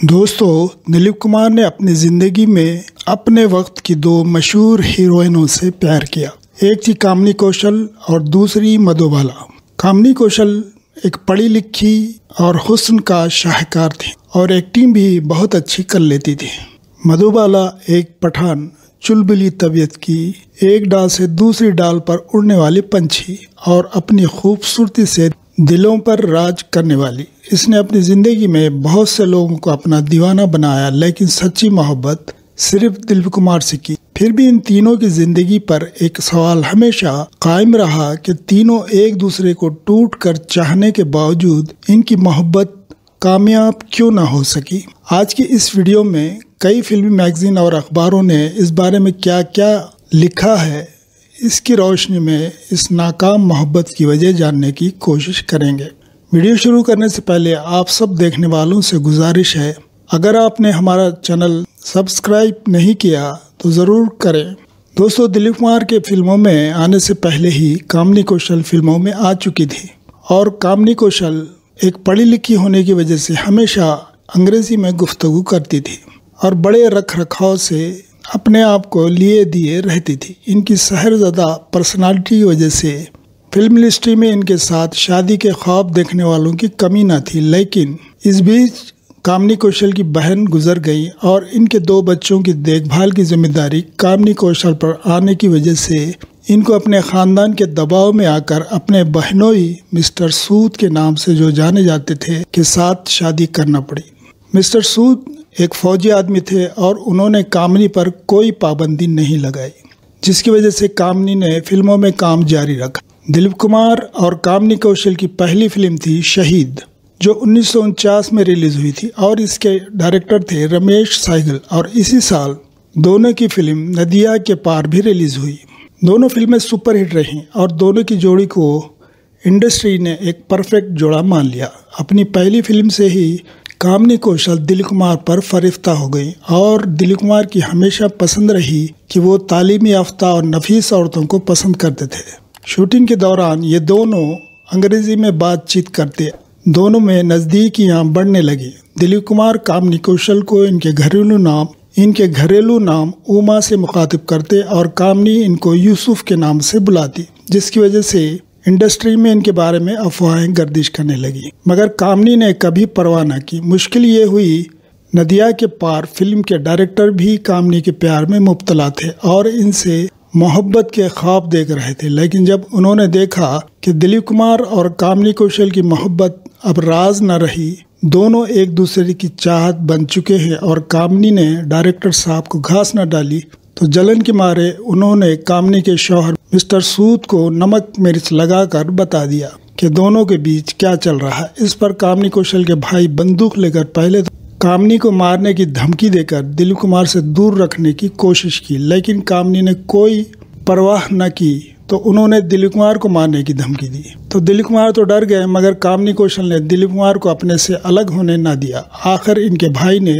दोस्तों, दिलीप कुमार ने अपनी ज़िंदगी में अपने वक्त की दो मशहूर हीरोइनों से प्यार किया। एक थी कामिनी कौशल और दूसरी मधुबाला। कामिनी कौशल एक पढ़ी लिखी और हुस्न का शाहकार थी और एक्टिंग भी बहुत अच्छी कर लेती थी। मधुबाला एक पठान चुलबुली तबीयत की, एक डाल से दूसरी डाल पर उड़ने वाली पंछी और अपनी खूबसूरती से दिलों पर राज करने वाली। इसने अपनी ज़िंदगी में बहुत से लोगों को अपना दीवाना बनाया, लेकिन सच्ची मोहब्बत सिर्फ दिलीप कुमार से की। फिर भी इन तीनों की ज़िंदगी पर एक सवाल हमेशा कायम रहा कि तीनों एक दूसरे को टूट कर चाहने के बावजूद इनकी मोहब्बत कामयाब क्यों ना हो सकी। आज की इस वीडियो में कई फिल्मी मैगजीन और अखबारों ने इस बारे में क्या क्या लिखा है, इसकी रोशनी में इस नाकाम मोहब्बत की वजह जानने की कोशिश करेंगे। वीडियो शुरू करने से पहले आप सब देखने वालों से गुजारिश है, अगर आपने हमारा चैनल सब्सक्राइब नहीं किया तो ज़रूर करें। दोस्तों, दिलीप कुमार के फिल्मों में आने से पहले ही कामिनी कौशल फिल्मों में आ चुकी थी और कामिनी कौशल एक पढ़ी लिखी होने की वजह से हमेशा अंग्रेजी में गुफ्तगू करती थी और बड़े रख रखाव से अपने आप को लिए दिए रहती थी। इनकी शहरज़दा पर्सनालिटी की वजह से फिल्म इंडस्ट्री में इनके साथ शादी के ख्वाब देखने वालों की कमी न थी, लेकिन इस बीच कामिनी कौशल की बहन गुजर गई और इनके दो बच्चों की देखभाल की जिम्मेदारी कामिनी कौशल पर आने की वजह से इनको अपने ख़ानदान के दबाव में आकर अपने बहनोई मिस्टर सूद के नाम से जो जाने जाते थे के साथ शादी करना पड़ी। मिस्टर सूद एक फौजी आदमी थे और उन्होंने कामिनी पर कोई पाबंदी नहीं लगाई, जिसकी वजह से कामिनी ने फिल्मों में काम जारी रखा। दिलीप कुमार और कामिनी कौशल की पहली फिल्म थी शहीद, जो 1949 में रिलीज हुई थी और इसके डायरेक्टर थे रमेश सहगल। और इसी साल दोनों की फिल्म नदिया के पार भी रिलीज हुई। दोनों फिल्में सुपरहिट रहीं और दोनों की जोड़ी को इंडस्ट्री ने एक परफेक्ट जोड़ा मान लिया। अपनी पहली फिल्म से ही कामिनी कौशल दिलीप कुमार पर फरिफ्ता हो गई और दिलीप कुमार की हमेशा पसंद रही कि वो तालीमी याफ्ता और नफीस औरतों को पसंद करते थे। शूटिंग के दौरान ये दोनों अंग्रेजी में बातचीत करते, दोनों में नज़दीकियाँ बढ़ने लगी। दिलीप कुमार कामिनी कौशल को इनके घरेलू नाम उमा से मुखातिब करते और कामिनी इनको यूसुफ के नाम से बुलाती, जिसकी वजह से इंडस्ट्री में इनके बारे में अफवाहें गर्दिश करने लगी, मगर कामिनी ने कभी परवाह न की। मुश्किल ये हुई, नदिया के पार फिल्म के डायरेक्टर भी कामिनी के प्यार में मुब्तला थे और इनसे मोहब्बत के ख्वाब देख रहे थे, लेकिन जब उन्होंने देखा कि दिलीप कुमार और कामिनी कौशल की मोहब्बत अब राज न रही, दोनों एक दूसरे की चाहत बन चुके हैं और कामिनी ने डायरेक्टर साहब को घास न डाली, तो जलन के मारे उन्होंने कामिनी के शौहर मिस्टर सूद को नमक मिर्च लगाकर बता दिया कि दोनों के बीच क्या चल रहा है। इस पर कामिनी कौशल के भाई बंदूक लेकर पहले तो कामिनी को मारने की धमकी देकर दिलीप कुमार से दूर रखने की कोशिश की, लेकिन कामिनी ने कोई परवाह न की तो उन्होंने दिलीप कुमार को मारने की धमकी दी। तो दिलीप कुमार तो डर गए, मगर कामिनी कौशल ने दिलीप कुमार को अपने से अलग होने न दिया। आखिर इनके भाई ने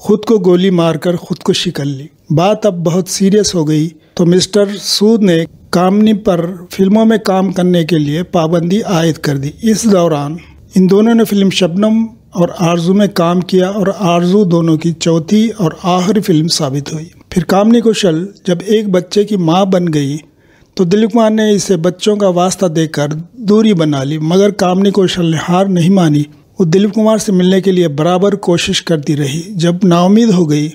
खुद को गोली मारकर खुदकुशी कर ली। बात अब बहुत सीरियस हो गई तो मिस्टर सूद ने कामिनी पर फिल्मों में काम करने के लिए पाबंदी आयद कर दी। इस दौरान इन दोनों ने फिल्म शबनम और आरजू में काम किया और आरजू दोनों की चौथी और आखिरी फिल्म साबित हुई। फिर कामिनी कौशल जब एक बच्चे की मां बन गई तो दिलीप कुमार ने इसे बच्चों का वास्ता देकर दूरी बना ली, मगर कामिनी कौशल ने हार नहीं मानी। वो दिलीप कुमार से मिलने के लिए बराबर कोशिश करती रही। जब नाउमीद हो गई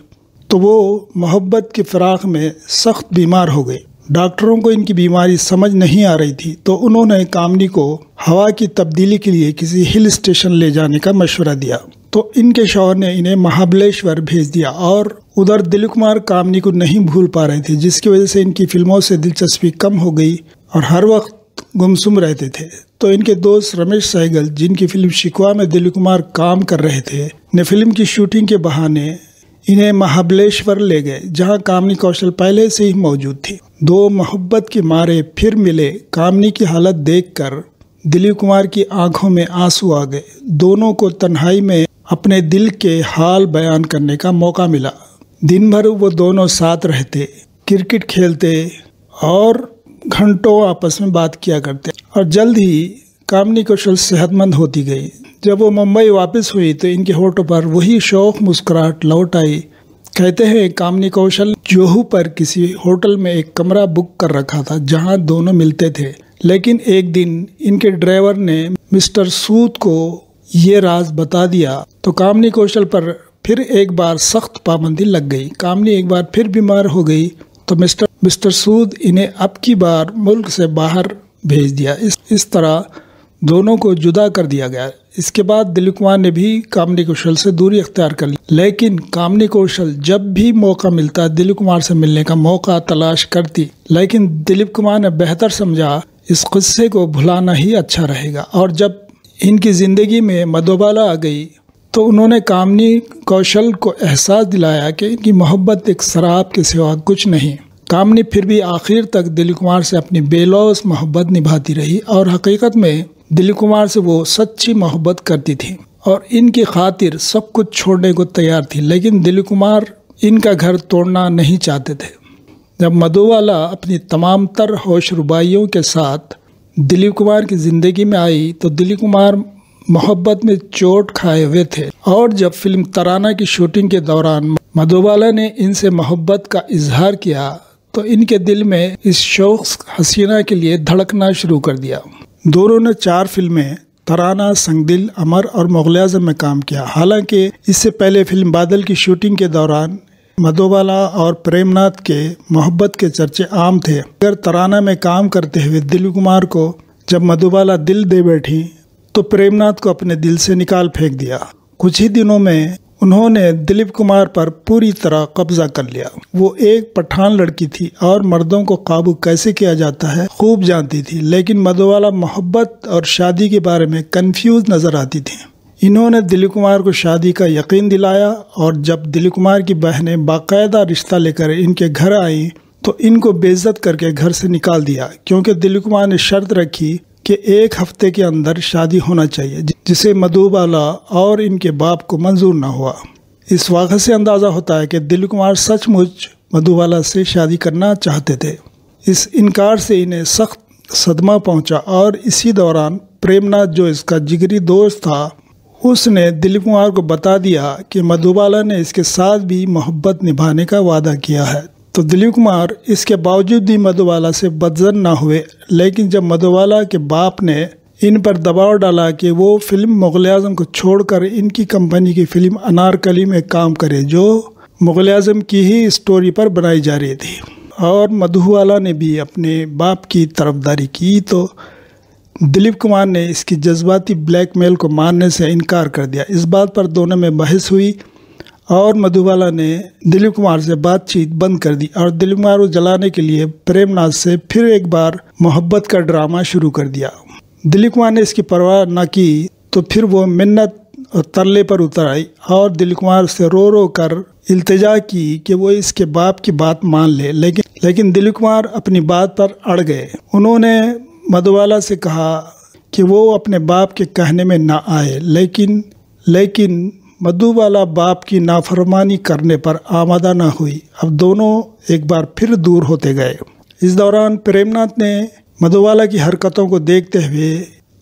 तो वो मोहब्बत की फिराक में सख्त बीमार हो गई। डॉक्टरों को इनकी बीमारी समझ नहीं आ रही थी, तो उन्होंने कामिनी को हवा की तब्दीली के लिए किसी हिल स्टेशन ले जाने का मशवरा दिया। तो इनके शौहर ने इन्हें महाबलेश्वर भेज दिया और उधर दिलीप कुमार कामिनी को नहीं भूल पा रहे थे, जिसकी वजह से इनकी फिल्मों से दिलचस्पी कम हो गई और हर वक्त गुमसुम रहते थे। तो इनके दोस्त रमेश सहगल, जिनकी फिल्म शिकवा में दिलीप कुमार काम कर रहे थे, ने फिल्म की शूटिंग के बहाने इन्हें महाबलेश्वर ले गए, जहां कामिनी कौशल पहले से ही मौजूद थी। दो मोहब्बत के मारे फिर मिले। कामिनी की हालत देखकर दिलीप कुमार की आंखों में आंसू आ गए। दोनों को तन्हाई में अपने दिल के हाल बयान करने का मौका मिला। दिन भर वो दोनों साथ रहते, क्रिकेट खेलते और घंटों आपस में बात किया करते और जल्द ही कामिनी कौशल सेहतमंद होती गई। जब वो मुंबई वापस हुई तो इनके होठों पर वही शौक मुस्कुराहट लौट आई। कहते हैं कामिनी कौशल जोहू पर किसी होटल में एक कमरा बुक कर रखा था जहां दोनों मिलते थे, लेकिन एक दिन इनके ड्राइवर ने मिस्टर सूद को ये राज बता दिया तो कामिनी कौशल पर फिर एक बार सख्त पाबंदी लग गई। कामिनी एक बार फिर बीमार हो गई तो मिस्टर सूद इन्हें अब की बार मुल्क से बाहर भेज दिया। इस तरह दोनों को जुदा कर दिया गया। इसके बाद दिलीप कुमार ने भी कामिनी कौशल से दूरी अख्तियार कर ली, लेकिन कामिनी कौशल जब भी मौका मिलता दिलीप कुमार से मिलने का मौका तलाश करती, लेकिन दिलीप कुमार ने बेहतर समझा इस किस्से को भुलाना ही अच्छा रहेगा। और जब इनकी ज़िंदगी में मधुबाला आ गई तो उन्होंने कामिनी कौशल को एहसास दिलाया कि इनकी मोहब्बत एक शराब के सिवा कुछ नहीं। कामिनी फिर भी आखिर तक दिलीप कुमार से अपनी बेलौस मोहब्बत निभाती रही और हकीकत में दिलीप कुमार से वो सच्ची मोहब्बत करती थी और इनकी खातिर सब कुछ छोड़ने को तैयार थी, लेकिन दिलीप कुमार इनका घर तोड़ना नहीं चाहते थे। जब मधुबाला अपनी तमाम तर होश रुबाइयों के साथ दिलीप कुमार की ज़िंदगी में आई तो दिलीप कुमार मोहब्बत में चोट खाए हुए थे और जब फिल्म तराना की शूटिंग के दौरान मधुबाला ने इनसे मोहब्बत का इजहार किया तो इनके दिल में इस शख्स हसीना के लिए धड़कना शुरू कर दिया। दोनों ने 4 फिल्में तराना, संगदिल, अमर और मुग़ल-ए-आज़म में काम किया। हालांकि इससे पहले फिल्म बादल की शूटिंग के दौरान मधुबाला और प्रेमनाथ के मोहब्बत के चर्चे आम थे। अगर तराना में काम करते हुए दिलीप कुमार को जब मधुबाला दिल दे बैठी तो प्रेमनाथ को अपने दिल से निकाल फेंक दिया। कुछ ही दिनों में उन्होंने दिलीप कुमार पर पूरी तरह कब्जा कर लिया। वो एक पठान लड़की थी और मर्दों को काबू कैसे किया जाता है खूब जानती थी, लेकिन मधुबाला मोहब्बत और शादी के बारे में कंफ्यूज नजर आती थी। इन्होंने दिलीप कुमार को शादी का यकीन दिलाया और जब दिलीप कुमार की बहनें बाकायदा रिश्ता लेकर इनके घर आई तो इनको बेइज्जत करके घर से निकाल दिया, क्योंकि दिलीप कुमार ने शर्त रखी कि 1 हफ्ते के अंदर शादी होना चाहिए, जिसे मधुबाला और इनके बाप को मंजूर ना हुआ। इस वाक़े से अंदाज़ा होता है कि दिलीप कुमार सचमुच मधुबाला से शादी करना चाहते थे। इस इनकार से इन्हें सख्त सदमा पहुंचा और इसी दौरान प्रेमनाथ, जो इसका जिगरी दोस्त था, उसने दिलीप कुमार को बता दिया कि मधुबाला ने इसके साथ भी मोहब्बत निभाने का वादा किया है। तो दिलीप कुमार इसके बावजूद भी मधुबाला से बदज़न ना हुए, लेकिन जब मधुबाला के बाप ने इन पर दबाव डाला कि वो फिल्म मुग़ल-ए-आज़म को छोड़कर इनकी कंपनी की फिल्म अनारकली में काम करे, जो मुग़ल-ए-आज़म की ही स्टोरी पर बनाई जा रही थी, और मधुबाला ने भी अपने बाप की तरफदारी की, तो दिलीप कुमार ने इसकी जज्बाती ब्लैकमेल को मानने से इनकार कर दिया। इस बात पर दोनों में बहस हुई और मधुबाला ने दिलीप कुमार से बातचीत बंद कर दी और दिलीप कुमार को जलाने के लिए प्रेमनाथ से फिर एक बार मोहब्बत का ड्रामा शुरू कर दिया। दिलीप कुमार ने इसकी परवाह न की तो फिर वो मिन्नत और तरले पर उतर आई और दिलीप कुमार से रो रो कर इल्तिजा की कि वो इसके बाप की बात मान ले, लेकिन दिलीप कुमार अपनी बात पर अड़ गए। उन्होंने मधुबाला से कहा कि वो अपने बाप के कहने में ना आए, लेकिन मधुबाला बाप की नाफरमानी करने पर आमादा ना हुई। अब दोनों एक बार फिर दूर होते गए। इस दौरान प्रेमनाथ ने मधुबाला की हरकतों को देखते हुए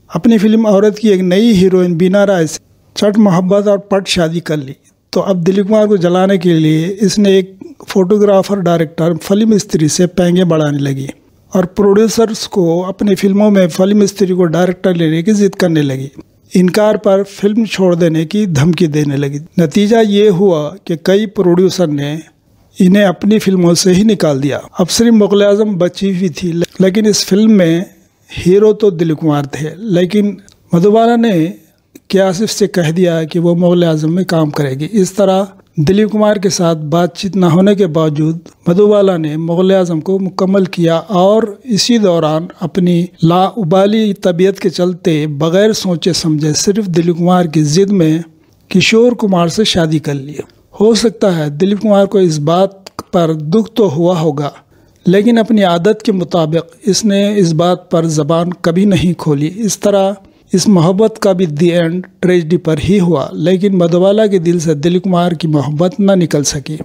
अपनी फिल्म औरत की एक नई हीरोइन बीना राय से चट मोहब्बत और पट शादी कर ली। तो अब दिलीप कुमार को जलाने के लिए इसने एक फोटोग्राफर डायरेक्टर फिल्म स्त्री से पैंगे बढ़ाने लगी और प्रोड्यूसर्स को अपनी फिल्मों में फिल्म स्त्री को डायरेक्टर लेने की जिद करने लगी। इनकार पर फिल्म छोड़ देने की धमकी देने लगी। नतीजा ये हुआ कि कई प्रोड्यूसर ने इन्हें अपनी फिल्मों से ही निकाल दिया। अब सिर्फ मुग़ल-ए-आज़म बची हुई थी, लेकिन इस फिल्म में हीरो तो दिलीप कुमार थे, लेकिन मधुबाला ने आसिफ से कह दिया कि वो मुग़ल-ए-आज़म में काम करेगी। इस तरह दिलीप कुमार के साथ बातचीत न होने के बावजूद मधुबाला ने मुग़ल-ए-आज़म को मुकम्मल किया और इसी दौरान अपनी लाउबाली तबीयत के चलते बगैर सोचे समझे सिर्फ दिलीप कुमार की जिद में किशोर कुमार से शादी कर ली। हो सकता है दिलीप कुमार को इस बात पर दुख तो हुआ होगा, लेकिन अपनी आदत के मुताबिक इसने इस बात पर ज़बान कभी नहीं खोली। इस तरह इस मोहब्बत का भी दी एंड ट्रेजिडी पर ही हुआ, लेकिन मधुबाला के दिल से दिलीप कुमार की मोहब्बत न निकल सकी।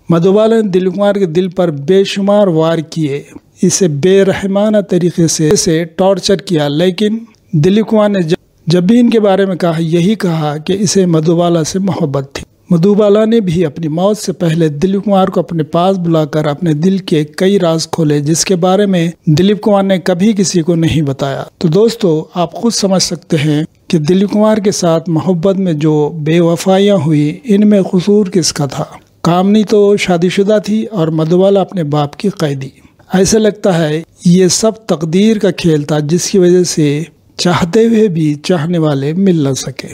मधुबाला ने दिलीप कुमार के दिल पर बेशुमार वार किए, इसे बेरहमाना तरीके से टॉर्चर किया, लेकिन दिलीप कुमार ने जब भी इनके बारे में कहा, यही कहा कि इसे मधुबाला से मोहब्बत थी। मधुबाला ने भी अपनी मौत से पहले दिलीप कुमार को अपने पास बुलाकर अपने दिल के कई राज खोले, जिसके बारे में दिलीप कुमार ने कभी किसी को नहीं बताया। तो दोस्तों, आप खुद समझ सकते हैं कि दिलीप कुमार के साथ मोहब्बत में जो बेवफाइयाँ हुई, इनमें कसूर किसका था। कामनी तो शादीशुदा थी और मधुबाला अपने बाप की कैदी। ऐसे लगता है ये सब तकदीर का खेल था, जिसकी वजह से चाहते हुए भी चाहने वाले मिल न सके।